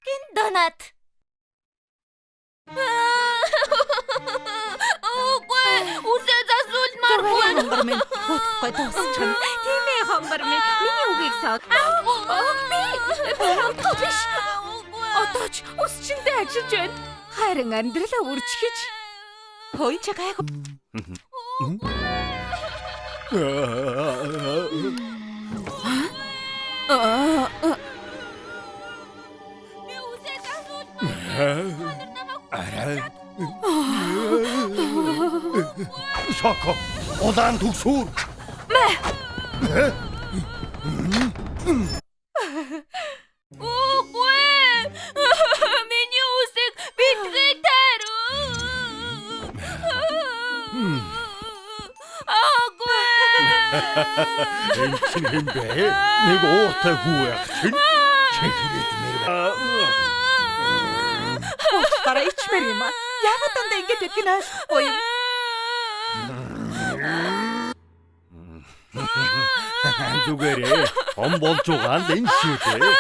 Дасгын донат. Үгүй, үсээ засуулмааргүй. Хонгор минь утгагүй дуусчихна. Тийм ээ хонгор минь. Миний үгийг сог. Би хамтаа биш. Отооч ус чиндээ ажиллаж байна. Харин амьдралаа үржихэж. Хөөе чи гайгүй. Би үсээ засуулмааргүй. Шоко, улаан төгсүүр. Үгүй. Миний үсийг битгий таруу. Энэ чинь юм бэ? Нэг ууртай хүү яг чинь. Чиглээд нэр. Уучлаарай ичмэр юм аа. Яагаад дандаа ингэж гэдгийг ойлгохгүй юм. Зүгээрээ том болж байгаа л энэ шүү дээ.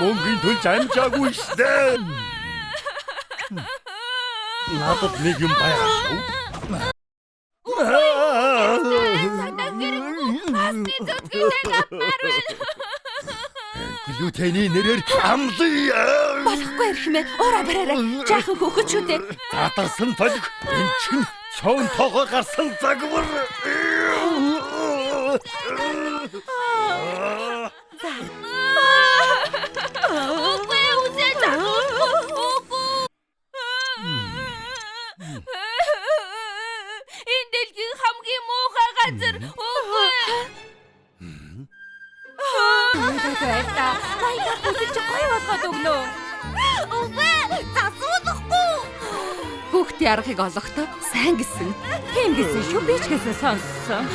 Мөнгөний төлж амжаагүй штэ. Надад нэг юм байгаа шүү. Глютений нэрээр амлая. Болохгүй эрхмээ. Ураа бараарай. Жаахан хөөхөч шүү дээ. Задарсан толг энэ чинь цоон тоогоо гарсан загвар. Үгүй, үсээ засуулмааргүй. Энэ дэлхийн хамгийн муухай газар. Үгүй. Баярлалаа. Баярлалаа. Үсэж гоё болгоод өгнө. Үгүй, засуулахгүй. Хүүхдийн аргыг олохдоо сайн гэсэн. Тийм гэсэн шүү би ч гэсэн сонссон.